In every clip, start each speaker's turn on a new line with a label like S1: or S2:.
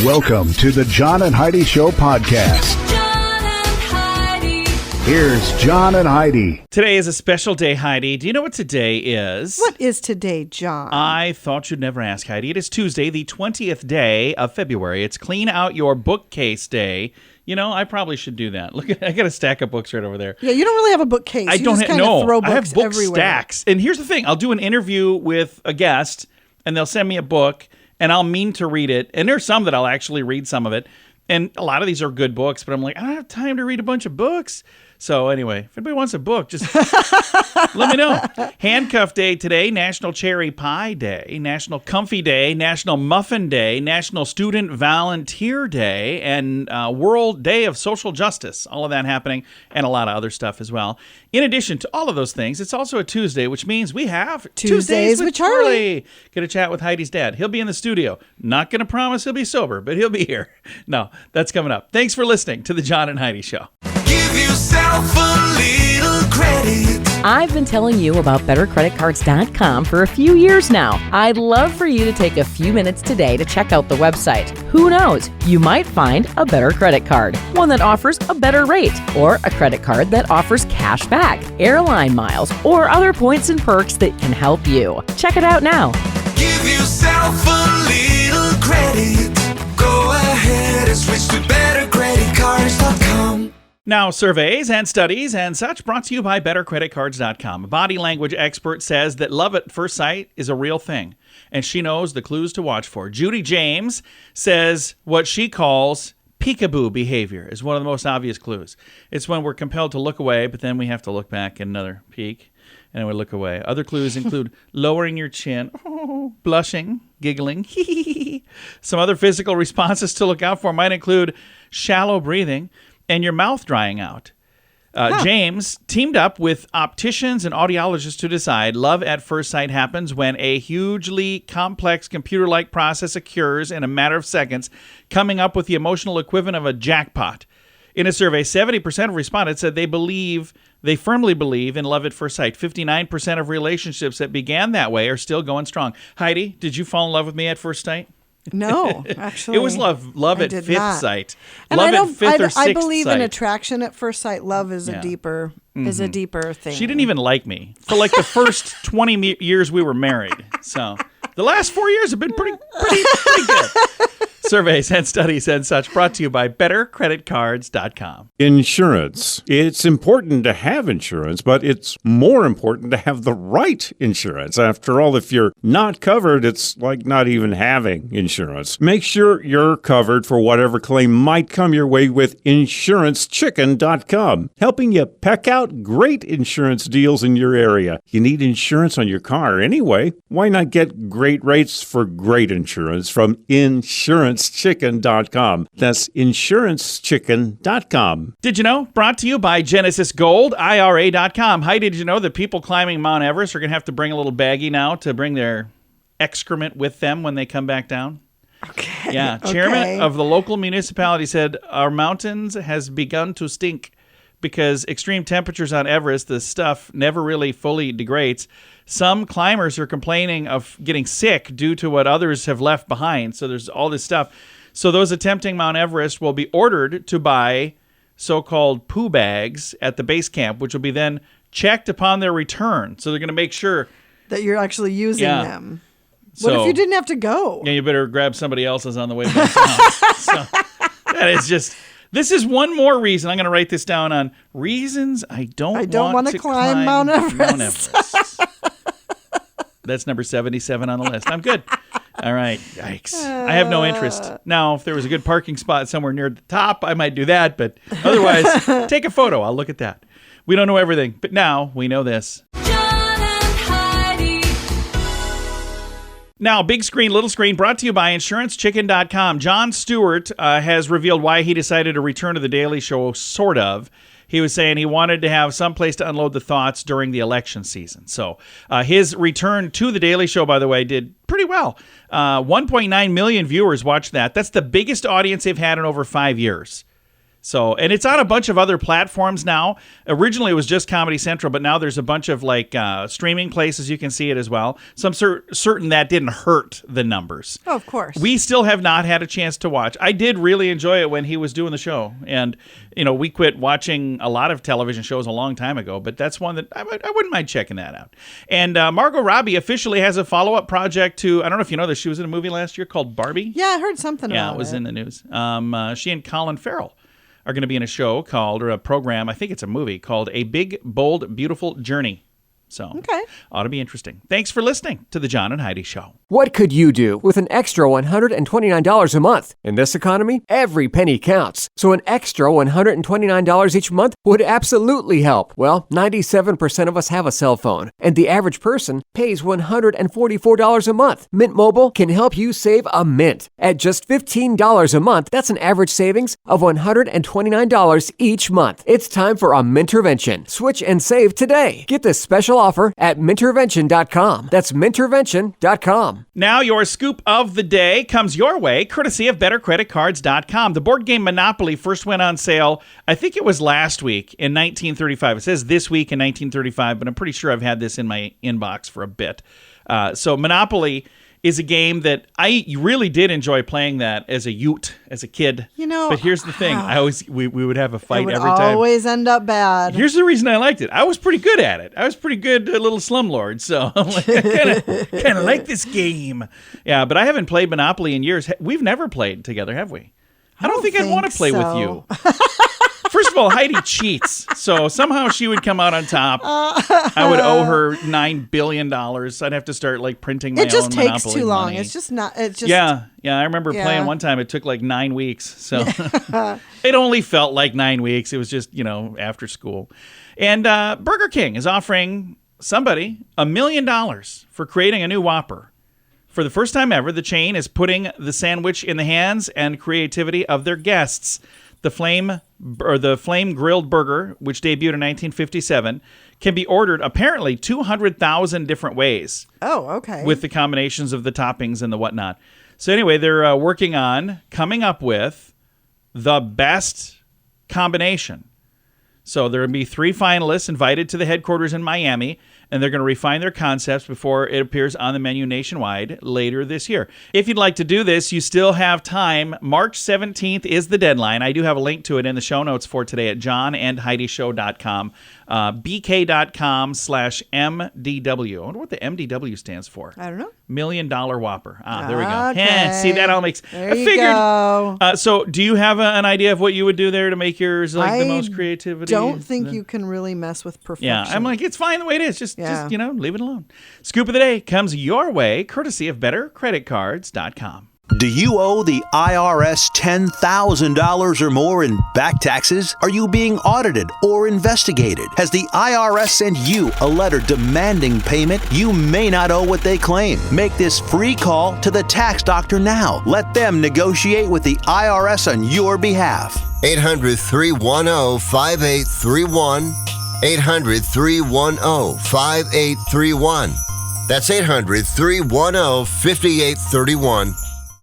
S1: Welcome to the John and Heidi Show podcast.
S2: John and Heidi.
S1: Here's John and Heidi.
S3: Today is a special day, Heidi. Do you know what today is?
S4: What is today, John?
S3: I thought you'd never ask, Heidi. It is Tuesday, the 20th day of February. It's Clean Out Your Bookcase Day. You know, I probably should do that. Look, I got a stack of books right over there.
S4: Yeah, you don't really have a bookcase.
S3: I don't
S4: just
S3: have
S4: kind of throw
S3: I have
S4: books
S3: book
S4: everywhere.
S3: stacks. And here's the thing. I'll do an interview with a guest, and they'll send me a book, and I'll mean to read it. And there's some that I'll actually read some of it. And a lot of these are good books, but I'm like, I don't have time to read a bunch of books. So anyway, if anybody wants a book, just let me know. Handcuff Day today, National Cherry Pie Day, National Comfy Day, National Muffin Day, National Student Volunteer Day, and World Day of Social Justice. All of that happening, and a lot of other stuff as well. In addition to all of those things, it's also a Tuesday, which means we have
S4: Tuesdays with Charlie.
S3: Get a chat with Heidi's dad. He'll be in the studio. Not going to promise he'll be sober, but he'll be here. No, that's coming up. Thanks for listening to the John and Heidi Show.
S5: Give yourself a little credit.
S6: I've been telling you about BetterCreditCards.com for a few years now. I'd love for you to take a few minutes today to check out the website. Who knows? You might find a better credit card, one that offers a better rate, or a credit card that offers cash back, airline miles, or other points and perks that can help you. Check it out now.
S5: Give yourself a little credit. Go ahead and switch to BetterCreditCards.com.
S3: Now, surveys and studies and such brought to you by BetterCreditCards.com. A body language expert says that love at first sight is a real thing, and she knows the clues to watch for. Judy James says what she calls peekaboo behavior is one of the most obvious clues. It's when we're compelled to look away, but then we have to look back and another peek, and then we look away. Other clues include lowering your chin, blushing, giggling, Some other physical responses to look out for might include shallow breathing, and your mouth drying out. James teamed up with opticians and audiologists to decide love at first sight happens when a hugely complex computer-like process occurs in a matter of seconds, coming up with the emotional equivalent of a jackpot. In a survey, 70% of respondents said they firmly believe in love at first sight. 59% of relationships that began that way are still going strong. Heidi, did you fall in love with me at first sight?
S4: No, actually.
S3: It was love at
S4: did
S3: fifth
S4: not.
S3: sight.
S4: And
S3: Love
S4: I
S3: at fifth or sixth
S4: I believe
S3: sight.
S4: in attraction at first sight. Love is a deeper thing.
S3: She didn't even like me for like the first 20 years we were married. So the last 4 years have been pretty good. Surveys and studies and such brought to you by BetterCreditCards.com.
S7: Insurance. It's important to have insurance, but it's more important to have the right insurance. After all, if you're not covered, it's like not even having insurance. Make sure you're covered for whatever claim might come your way with InsuranceChicken.com, helping you peck out great insurance deals in your area. You need insurance on your car anyway. Why not get great rates for great insurance from InsuranceChicken.com? That's InsuranceChicken.com.
S3: Did you know? Brought to you by Genesis Gold, IRA.com. Heidi, did you know that people climbing Mount Everest are going to have to bring a little baggie now to bring their excrement with them when they come back down?
S4: Okay.
S3: Yeah. Chairman of the local municipality said, our mountains has begun to stink because extreme temperatures on Everest, the stuff never really fully degrades. Some climbers are complaining of getting sick due to what others have left behind. So there's all this stuff. So those attempting Mount Everest will be ordered to buy so-called poo bags at the base camp, which will be then checked upon their return. So they're going to make sure
S4: that you're actually using them. What
S3: So,
S4: if you didn't have to go?
S3: Yeah, you better grab somebody else's on the way back down. So that is just... This is one more reason. I'm going to write this down on reasons I don't want to climb
S4: Mount Everest.
S3: That's number 77 on the list. I'm good. All right. Yikes. I have no interest. Now, if there was a good parking spot somewhere near the top, I might do that. But otherwise, take a photo. I'll look at that. We don't know everything. But now we know this.
S2: John and Heidi.
S3: Now, big screen, little screen, brought to you by InsuranceChicken.com. Jon Stewart has revealed why he decided to return to The Daily Show, sort of. He was saying he wanted to have some place to unload the thoughts during the election season. So his return to The Daily Show, by the way, did pretty well. 1.9 million viewers watched that. That's the biggest audience they've had in over 5 years. So, and it's on a bunch of other platforms now. Originally, it was just Comedy Central, but now there's a bunch of like streaming places you can see it as well. So I'm certain that didn't hurt the numbers.
S4: Oh, of course.
S3: We still have not had a chance to watch. I did really enjoy it when he was doing the show. And, we quit watching a lot of television shows a long time ago, but that's one that I wouldn't mind checking that out. And Margot Robbie officially has a follow-up project to, I don't know if you know this, she was in a movie last year called Barbie.
S4: Yeah, I heard something about it.
S3: Yeah, it was in the news. She and Colin Farrell are going to be in a show called, or a program, I think it's a movie, called A Big, Bold, Beautiful Journey. So,
S4: Okay.
S3: Ought to be interesting. Thanks for listening to The John and Heidi Show.
S8: What could you do with an extra $129 a month? In this economy, every penny counts. So an extra $129 each month would absolutely help. Well, 97% of us have a cell phone, and the average person pays $144 a month. Mint Mobile can help you save a mint. At just $15 a month, that's an average savings of $129 each month. It's time for a Mintervention. Switch and save today. Get this special offer at Mintervention.com. That's Mintervention.com.
S3: Now your scoop of the day comes your way, courtesy of BetterCreditCards.com. The board game Monopoly first went on sale, I think it was last week in 1935. It says this week in 1935, but I'm pretty sure I've had this in my inbox for a bit. So Monopoly is a game that I really did enjoy playing that as a kid. But here's the thing. We would have a fight every time.
S4: It always end up bad.
S3: Here's the reason I liked it. I was pretty good at it. I was pretty good little slumlord, so I'm like, I kind of like this game. Yeah, but I haven't played Monopoly in years. We've never played together, have we? I don't think I'd want to play with you. First of all, Heidi cheats, so somehow she would come out on top. I would owe her $9 billion. I'd have to start like printing my own Monopoly money.
S4: It just takes too long. It's just not. It's just
S3: yeah. I remember playing one time. It took like 9 weeks, so it only felt like 9 weeks. It was just after school. And Burger King is offering somebody $1 million for creating a new Whopper. For the first time ever, the chain is putting the sandwich in the hands and creativity of their guests. The flame grilled burger, which debuted in 1957, can be ordered apparently 200,000 different ways.
S4: Oh, okay.
S3: With the combinations of the toppings and the whatnot. So anyway, they're working on coming up with the best combination. So there will be 3 finalists invited to the headquarters in Miami, and they're going to refine their concepts before it appears on the menu nationwide later this year. If you'd like to do this, you still have time. March 17th is the deadline. I do have a link to it in the show notes for today at johnandheidishow.com. bk.com/MDW. I wonder what the MDW stands for.
S4: I don't know.
S3: $1 Million Whopper. There we go.
S4: Okay.
S3: See, that all makes...
S4: There you go.
S3: So do you have an idea of what you would do there to make yours the most creativity?
S4: I don't think you can really mess with perfection.
S3: Yeah, I'm like, it's fine the way it is. Just leave it alone. Scoop of the day comes your way, courtesy of BetterCreditCards.com.
S9: Do you owe the IRS $10,000 or more in back taxes? Are you being audited or investigated? Has the IRS sent you a letter demanding payment? You may not owe what they claim. Make this free call to the tax doctor now. Let them negotiate with the IRS on your behalf.
S10: 800-310-5831. 800-310-5831. That's 800-310-5831.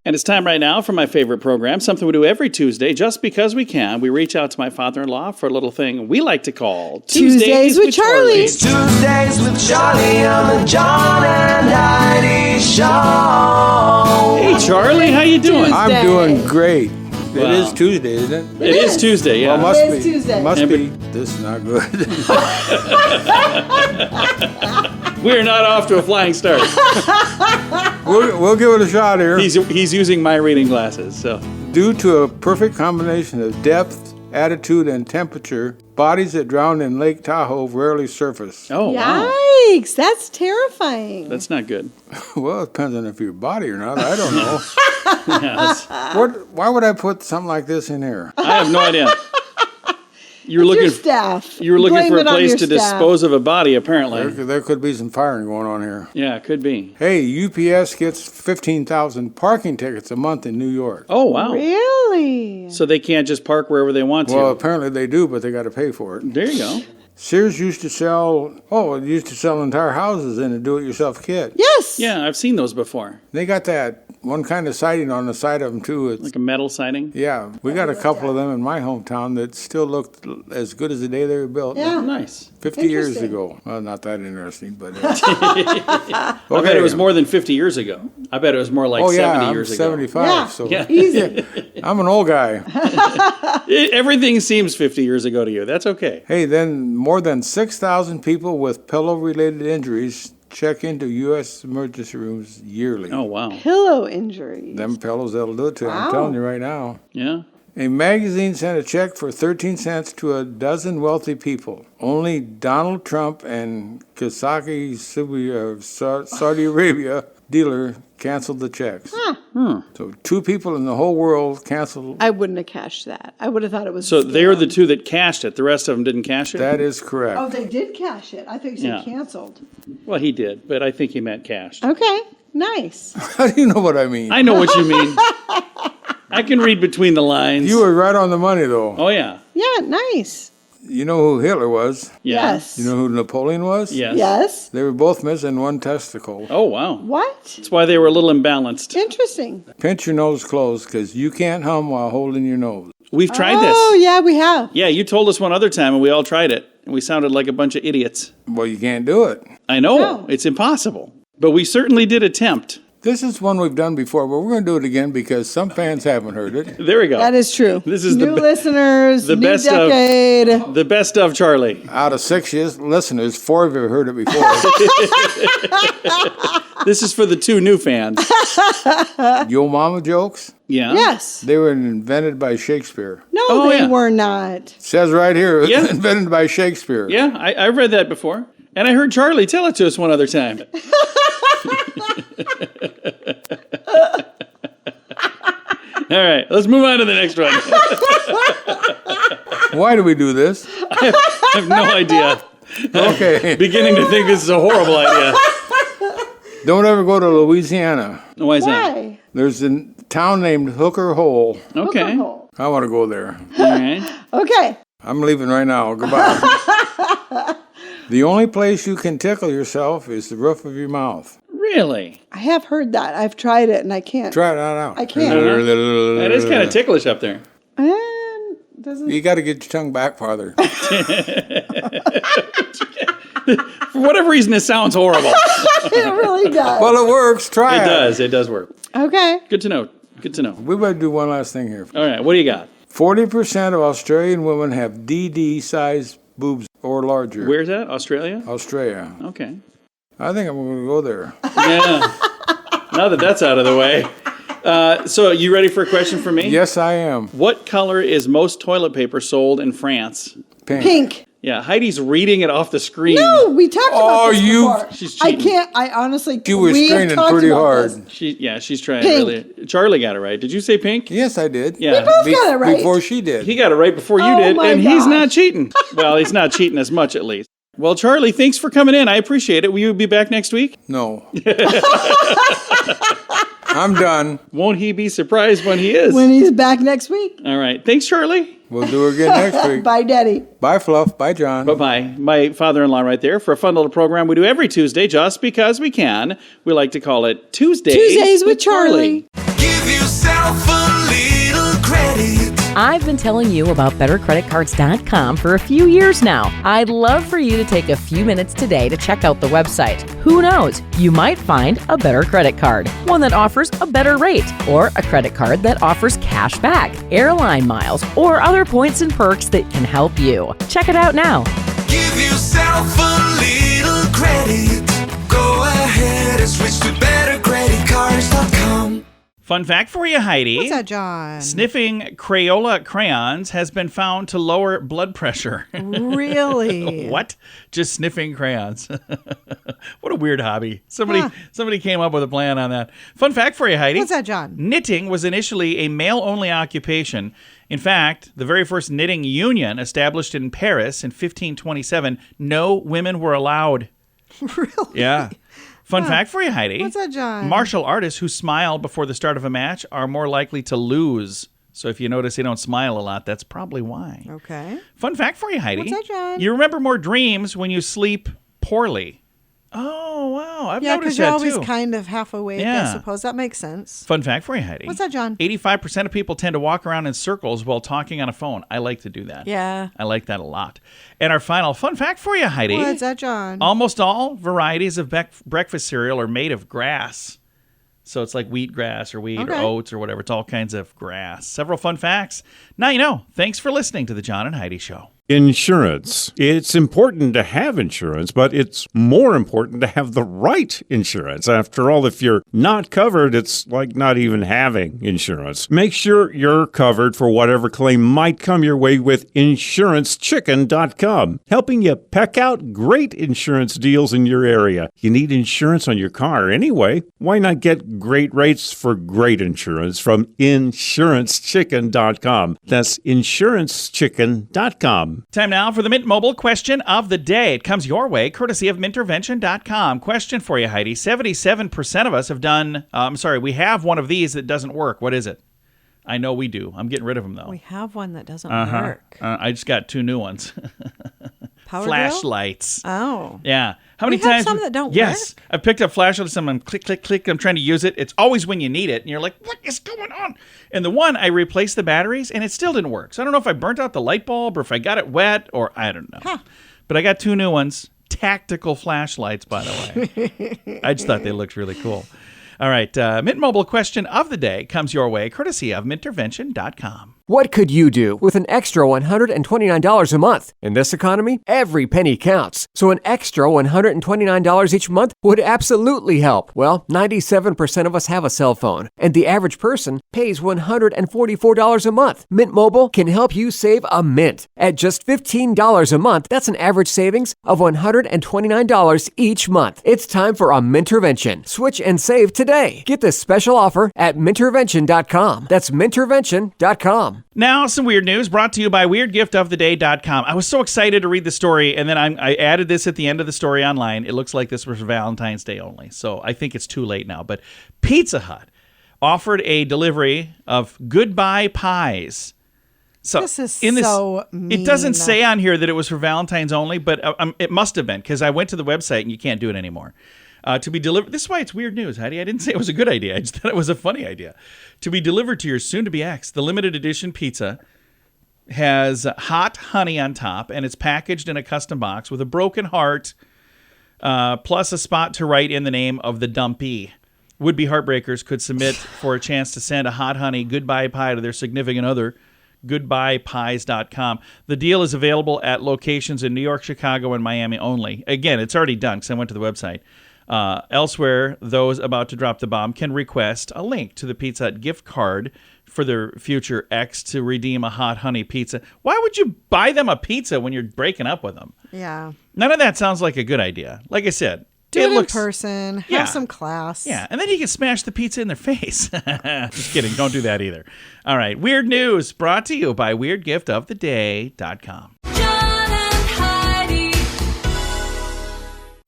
S3: And it's time right now for my favorite program, something we do every Tuesday just because we can. We reach out to my father-in-law for a little thing we like to call
S4: Tuesdays with Charlie.
S5: It's Tuesdays with Charlie on the John and Heidi Show.
S3: Hey, Charlie, how you doing?
S11: I'm doing great. It
S3: Wow.
S11: is Tuesday, isn't it?
S3: It is Tuesday, yeah.
S11: Well, must
S4: It is
S11: be.
S4: Tuesday.
S11: Must
S3: Yeah,
S11: be. This is not good.
S3: We're not off to a flying start.
S11: we'll give it a shot here.
S3: He's using my reading glasses, so.
S11: Due to a perfect combination of depth, attitude, and temperature, bodies that drown in Lake Tahoe rarely surface.
S3: Oh, wow.
S4: Yikes, that's terrifying.
S3: That's not good.
S11: Well, it depends on if you're a body or not. I don't know.
S3: Yeah,
S11: Why would I put something like this in here?
S3: I have no idea. You were
S4: Your
S3: looking.
S4: staff.
S3: You were looking
S4: Blame
S3: for a
S4: it on
S3: place
S4: your
S3: to
S4: staff.
S3: dispose of a body, apparently.
S11: There could be some firing going on here.
S3: Yeah, it could be.
S11: Hey, UPS gets 15,000 parking tickets a month in New York.
S3: Oh, wow.
S4: Really?
S3: So they can't just park wherever they want to.
S11: Well, apparently they do, but they got to pay for it.
S3: There you go.
S11: Sears used to sell entire houses in a do-it-yourself kit.
S4: Yes.
S3: Yeah, I've seen those before.
S11: They got that one kind of siding on the side of them, too. It's,
S3: Like a metal siding?
S11: yeah, we got a couple of them in my hometown that still looked as good as the day they were built.
S12: Yeah.
S3: Nice.
S11: 50 years ago. Well, not that interesting, but...
S3: I bet it was more than 50 years ago. I bet it was more like 70
S11: I'm
S3: years ago.
S11: 75,
S12: Yeah.
S11: so...
S3: Yeah.
S12: Easy.
S11: I'm an old guy.
S3: Everything seems 50 years ago to you. That's okay.
S11: Hey, then more than 6,000 people with pillow-related injuries check into U.S. emergency rooms yearly.
S3: Oh, wow.
S12: Pillow injuries.
S11: Them pillows, that'll do it to you. I'm
S12: Wow.
S11: telling you right now.
S3: Yeah.
S11: A magazine sent a check for 13 cents to a dozen wealthy people. Only Donald Trump and Kasaki Subi of Saudi Arabia dealer canceled the checks. So 2 people in the whole world canceled.
S12: I wouldn't have cashed that. I would have thought it was.
S3: So
S12: a scam.
S3: they're the 2 that cashed it. The rest of them didn't cash it?
S11: That is correct.
S12: Oh, they did cash it. I think you said
S3: Yeah.
S12: canceled.
S3: Well, he did, but I think he meant cashed.
S12: Okay, nice.
S11: How do you know what I mean?
S3: I know what you mean. I can read between the lines.
S11: You were right on the money, though.
S3: Oh, yeah.
S12: Yeah, nice.
S11: You know who Hitler was?
S3: Yeah.
S12: Yes.
S11: You know who Napoleon was?
S3: Yes.
S12: Yes.
S11: They were both missing one testicle.
S3: Oh, wow.
S12: What?
S3: That's why they were a little imbalanced.
S12: Interesting.
S11: Pinch your nose closed because you can't hum while holding your nose.
S3: We've tried this.
S12: Oh, yeah, we have.
S3: Yeah, you told us one other time, and we all tried it, and we sounded like a bunch of idiots.
S11: Well, you can't do it.
S3: I know.
S12: No.
S3: It's impossible. But we certainly did attempt.
S11: This is one we've done before, but we're going to do it again because some fans haven't heard it.
S3: There we go.
S12: That is true.
S3: This is
S12: new
S3: the
S12: listeners,
S3: the
S12: new
S3: best
S12: decade.
S3: The best of Charlie.
S11: Out of 6 listeners, 4 of you have heard it before.
S3: This is for the 2 new fans.
S11: Yo mama jokes,
S3: Yeah.
S12: Yes.
S11: they were invented by Shakespeare.
S12: No,
S3: Oh,
S12: they
S3: yeah.
S12: were not.
S11: Says right here,
S3: Yeah.
S11: invented by Shakespeare.
S3: Yeah, I've read that before. And I heard Charlie tell it to us one other time. All right, let's move on to the next one.
S11: Why do we do this?
S3: I have no idea.
S11: Okay.
S3: Beginning to think this is a horrible idea.
S11: Don't ever go to Louisiana.
S3: Why is that?
S12: Why?
S11: There's a town named Hooker Hole.
S3: Okay.
S12: Oh.
S11: I want to go there.
S3: All right.
S12: Okay.
S11: I'm leaving right now. Goodbye. The only place you can tickle yourself is the roof of your mouth.
S3: Really?
S12: I have heard that. I've tried it and I can't.
S11: Try it out.
S12: I can't.
S3: That is kind of ticklish up there.
S12: Doesn't.
S11: You got to get your tongue back farther.
S3: For whatever reason, it sounds horrible.
S12: It really does.
S11: Well, it works. Try it.
S3: It does. It does work.
S12: Okay.
S3: Good to know. Good to know.
S11: We better do one last thing here.
S3: All right. What do you got?
S11: 40% of Australian women have DD-sized boobs or larger.
S3: Where's that? Australia?
S11: Australia.
S3: Okay.
S11: I think I'm going to go there.
S3: Yeah. Now that that's out of the way. So you ready for a question for me?
S11: Yes, I am.
S3: What color is most toilet paper sold in France?
S11: Pink.
S12: Pink.
S3: Yeah, Heidi's reading it off the screen.
S12: No, we talked about this before.
S3: She's
S12: I
S3: cheating.
S12: can't. I honestly.
S11: You were
S12: we have
S11: straining
S12: talked
S11: pretty
S12: about
S11: hard.
S12: this.
S3: She's trying
S12: Pink.
S3: really. Charlie got it right. Did you say pink?
S11: Yes, I did.
S3: Yeah.
S12: We both got it right.
S11: Before she did.
S3: He got it right before you
S12: Oh
S3: did,
S12: my
S3: and he's
S12: gosh.
S3: not cheating. Well, he's not cheating as much at least. Well, Charlie, thanks for coming in. I appreciate it. Will you be back next week?
S11: No. I'm done.
S3: Won't he be surprised when he is?
S12: When he's back next week.
S3: All right. Thanks, Charlie.
S11: We'll do it again next week.
S12: Bye, Daddy.
S11: Bye, Fluff. Bye, John.
S3: Bye-bye. My father-in-law right there for a fun little program we do every Tuesday just because we can. We like to call it
S12: Tuesdays with Charlie.
S5: Give yourself a little credit.
S6: I've been telling you about BetterCreditCards.com for a few years now. I'd love for you to take a few minutes today to check out the website. Who knows? You might find a better credit card, one that offers a better rate, or a credit card that offers cash back, airline miles, or other points and perks that can help you. Check it out now.
S5: Give yourself a little credit. Go ahead and switch to bettercreditcards.com.
S3: Fun fact for you, Heidi.
S4: What's that, John?
S3: Sniffing Crayola crayons has been found to lower blood pressure.
S4: Really?
S3: What? Just sniffing crayons. What a weird hobby. Somebody came up with a plan on that. Fun fact for you, Heidi.
S4: What's that, John?
S3: Knitting was initially a male-only occupation. In fact, the very first knitting union established in Paris in 1527, no women were allowed.
S4: Really?
S3: Yeah. Fun fact for you, Heidi.
S4: What's that, John?
S3: Martial artists who smile before the start of a match are more likely to lose. So if you notice they don't smile a lot, that's probably why.
S4: Okay.
S3: Fun fact for you, Heidi.
S4: What's that, John?
S3: You remember more dreams when you sleep poorly. Oh, wow. I've
S4: Yeah,
S3: noticed
S4: because you're
S3: that
S4: always
S3: too.
S4: kind of half awake,
S3: Yeah.
S4: I suppose. That makes sense.
S3: Fun fact for you, Heidi.
S4: What's that, John?
S3: 85% of people tend to walk around in circles while talking on a phone. I like to do that.
S4: Yeah.
S3: I like that a lot. And our final fun fact for you, Heidi.
S4: What's that, John?
S3: Almost all varieties of breakfast cereal are made of grass. So it's like wheatgrass or wheat or oats or whatever. It's all kinds of grass. Several fun facts. Now you know. Thanks for listening to the John and Heidi Show.
S7: Insurance. It's important to have insurance, but it's more important to have the right insurance. After all, if you're not covered, it's like not even having insurance. Make sure you're covered for whatever claim might come your way with InsuranceChicken.com, helping you peck out great insurance deals in your area. You need insurance on your car anyway. Why not get great rates for great insurance from InsuranceChicken.com? That's InsuranceChicken.com.
S3: Time now for the Mint Mobile question of the day. It comes your way, courtesy of Mintervention.com. Question for you, Heidi. 77% of us have done, we have one of these that doesn't work. What is it? I know we do. I'm getting rid of them, though.
S4: We have one that doesn't work.
S3: I just got 2 new ones.
S4: Power
S3: Flashlights.
S4: Drill? Oh.
S3: Yeah. How many
S4: We have
S3: times?
S4: some that don't
S3: Yes.
S4: work?
S3: I've picked up flashlights and I'm click, click, click. I'm trying to use it. It's always when you need it. And you're like, what is going on? And the one, I replaced the batteries and it still didn't work. So I don't know if I burnt out the light bulb or if I got it wet or I don't know.
S4: Huh.
S3: But I got 2 new ones. Tactical flashlights, by the way. I just thought they looked really cool. All right. Mint Mobile question of the day comes your way, courtesy of Mintervention.com.
S8: What could you do with an extra $129 a month? In this economy, every penny counts. So an extra $129 each month would absolutely help. Well, 97% of us have a cell phone, and the average person pays $144 a month. Mint Mobile can help you save a mint. At just $15 a month, that's an average savings of $129 each month. It's time for a Mintervention. Switch and save today. Get this special offer at Mintervention.com. That's Mintervention.com.
S3: Now, some weird news brought to you by WeirdGiftOfTheDay.com. I was so excited to read the story, and then I added this at the end of the story online. It looks like this was for Valentine's Day only, so I think it's too late now. But Pizza Hut offered a delivery of goodbye pies. So
S4: This is
S3: in this,
S4: so mean.
S3: It doesn't say on here that it was for Valentine's only, but it must have been because I went to the website and you can't do it anymore. To be delivered. This is why it's weird news, Heidi. I didn't say it was a good idea. I just thought it was a funny idea. To be delivered to your soon-to-be ex, the limited edition pizza has hot honey on top, and it's packaged in a custom box with a broken heart, plus a spot to write in the name of the dumpee. Would-be heartbreakers could submit for a chance to send a hot honey goodbye pie to their significant other. Goodbyepies.com. The deal is available at locations in New York, Chicago, and Miami only. Again, it's already done because I went to the website. Elsewhere, those about to drop the bomb can request a link to the Pizza Hut gift card for their future ex to redeem a hot honey pizza. Why would you buy them a pizza when you're breaking up with them?
S4: Yeah.
S3: None of that sounds like a good idea. Like I said,
S4: Do it
S3: looks,
S4: in person. Have
S3: Yeah.
S4: some class.
S3: Yeah, and then you can smash the pizza in their face. Just kidding. Don't do that either. All right. Weird news brought to you by WeirdGiftOfTheDay.com.
S2: John and Heidi.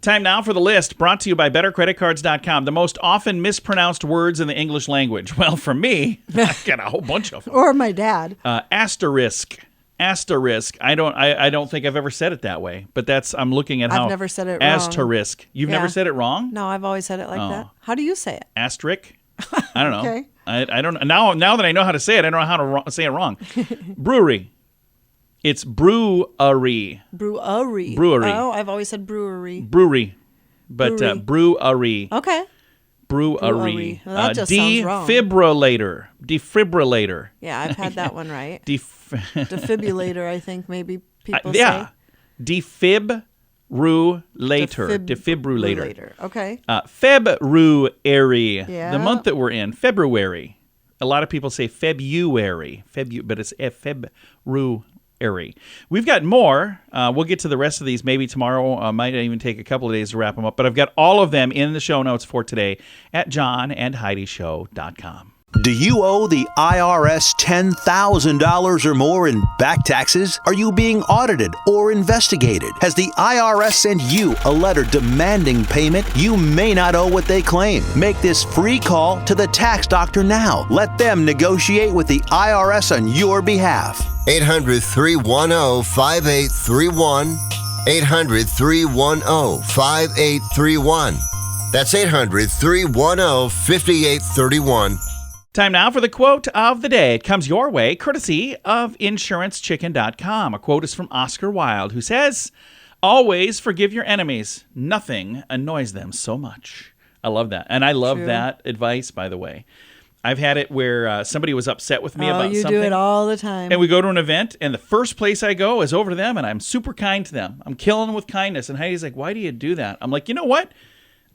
S3: Time now for the list brought to you by BetterCreditCards.com. The most often mispronounced words in the English language. Well, for me, I've got a whole bunch of them.
S4: Or my dad.
S3: Asterisk. Asterisk. I don't think I've ever said it that way, but I'm looking at how.
S4: I've never said it wrong.
S3: Asterisk. You've
S4: Yeah.
S3: never said it wrong?
S4: No, I've always said it like that. How do you say it?
S3: Asterisk. I don't know.
S4: Okay.
S3: I don't know. Now that I know how to say it, I don't know how to say it wrong. Brewery. It's brewery.
S4: Brewery.
S3: Brewery.
S4: Oh, I've always said brewery.
S3: Brewery. But brewery.
S4: Okay.
S3: Brewery.
S4: Well, that just sounds wrong.
S3: Defibrillator. Defibrillator.
S4: Yeah, I've had that one right.
S3: Defibrillator.
S4: I think maybe people
S3: yeah.
S4: say.
S3: Defibrillator. Defibrillator.
S4: Okay.
S3: February.
S4: Yeah.
S3: The month that we're in. February. A lot of people say February. But it's February. We've got more. We'll get to the rest of these maybe tomorrow. Might even take a couple of days to wrap them up. But I've got all of them in the show notes for today at johnandheidishow.com.
S9: Do you owe the IRS $10,000 or more in back taxes? Are you being audited or investigated? Has the IRS sent you a letter demanding payment? You may not owe what they claim. Make this free call to the tax doctor now. Let them negotiate with the IRS on your behalf.
S10: 800-310-5831. 800-310-5831. That's 800-310-5831.
S3: Time now for the quote of the day. It comes your way, courtesy of InsuranceChicken.com. A quote is from Oscar Wilde, who says, "Always forgive your enemies. Nothing annoys them so much." I love that. And I love that advice, by the way. I've had it where somebody was upset with me about something.
S4: You do it all the time.
S3: And we go to an event, and the first place I go is over to them, and I'm super kind to them. I'm killing them with kindness. And Heidi's like, "Why do you do that?" I'm like, you know what?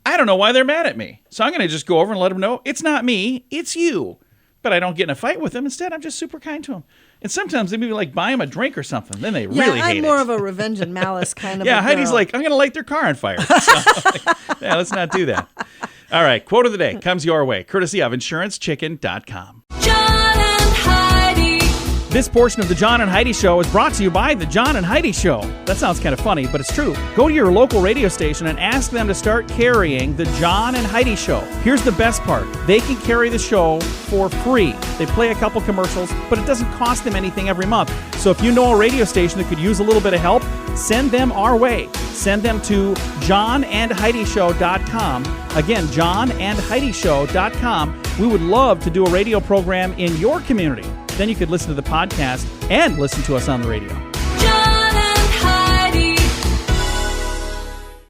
S3: I don't know why they're mad at me. So I'm going to just go over and let them know it's not me, it's you. But I don't get in a fight with them. Instead, I'm just super kind to them. And sometimes they maybe like buy them a drink or something. Then they really hate it.
S4: I'm more of a revenge and malice kind of
S3: Yeah,
S4: a
S3: Heidi's
S4: girl.
S3: like, I'm going to light their car on fire. So, yeah, let's not do that. All right, quote of the day comes your way, courtesy of InsuranceChicken.com.
S2: John and Heidi.
S3: This portion of the John and Heidi Show is brought to you by the John and Heidi Show. That sounds kind of funny, but it's true. Go to your local radio station and ask them to start carrying the John and Heidi Show. Here's the best part. They can carry the show for free. They play a couple commercials, but it doesn't cost them anything every month. So if you know a radio station that could use a little bit of help, send them our way. Send them to johnandheidishow.com. Again, johnandheidishow.com. We would love to do a radio program in your community. Then you could listen to the podcast and listen to us on the radio.
S2: John and Heidi.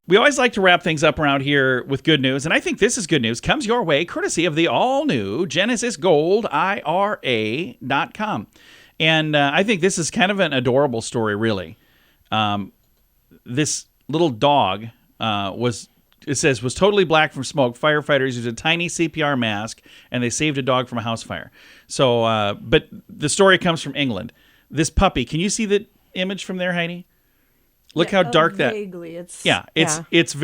S3: We always like to wrap things up around here with good news, and I think this is good news. Comes your way courtesy of the all-new GenesisGoldIRA.com. And I think this is kind of an adorable story, really. This little dog was totally black from smoke. Firefighters used a tiny CPR mask, and they saved a dog from a house fire. So, but the story comes from England. This puppy, can you see the image from there, Heidi? Look how dark that.
S4: Vaguely, it's
S3: very. Yeah, it's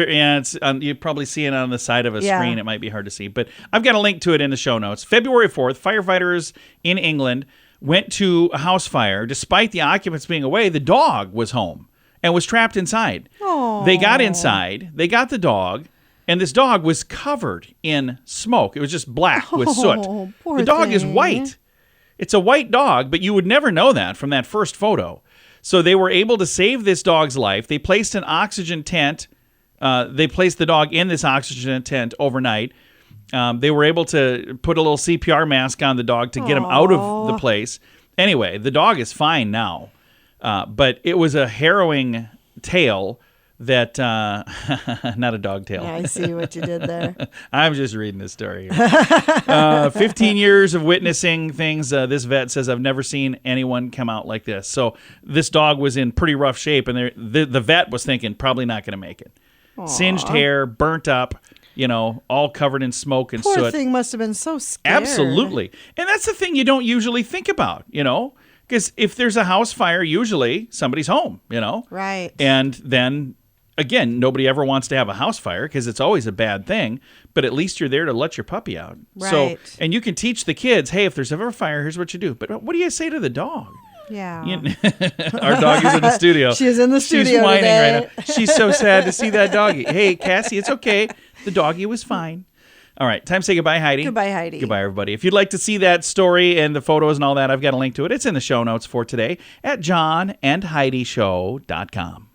S3: you probably see it on the side of a screen. It might be hard to see, but I've got a link to it in the show notes. February 4th, firefighters in England went to a house fire. Despite the occupants being away, the dog was home and was trapped inside.
S4: Aww.
S3: They got inside, they got the dog, and this dog was covered in smoke. It was just black with soot.
S4: Poor
S3: The dog is
S4: thing.
S3: white. It's a white dog, but you would never know that from that first photo. So they were able to save this dog's life. They placed an oxygen tent. They placed the dog in this oxygen tent overnight. They were able to put a little CPR mask on the dog to get him out of the place. Anyway, the dog is fine now. But it was a harrowing tale that, not a dog tale.
S4: Yeah, I see what you did there.
S3: I'm just reading this story here. 15 years of witnessing things. This vet says, I've never seen anyone come out like this. So this dog was in pretty rough shape, and the vet was thinking probably not going to make it.
S4: Aww.
S3: Singed hair, burnt up, all covered in smoke and
S4: Poor
S3: soot.
S4: thing must have been so scared.
S3: Absolutely. And that's the thing you don't usually think about, because if there's a house fire, usually somebody's home,
S4: Right.
S3: And then, again, nobody ever wants to have a house fire because it's always a bad thing, but at least you're there to let your puppy out.
S4: Right.
S3: So, and you can teach the kids, hey, if there's ever a fire, here's what you do. But what do you say to the dog?
S4: Yeah.
S3: Our dog is in the studio.
S4: She's in the studio
S3: She's whining
S4: today.
S3: right now. She's so sad to see that doggy. Hey, Cassie, it's okay. The doggy was fine. All right, time to say goodbye, Heidi.
S4: Goodbye, Heidi.
S3: Goodbye, everybody. If you'd like to see that story and the photos and all that, I've got a link to it. It's in the show notes for today at johnandheidishow.com.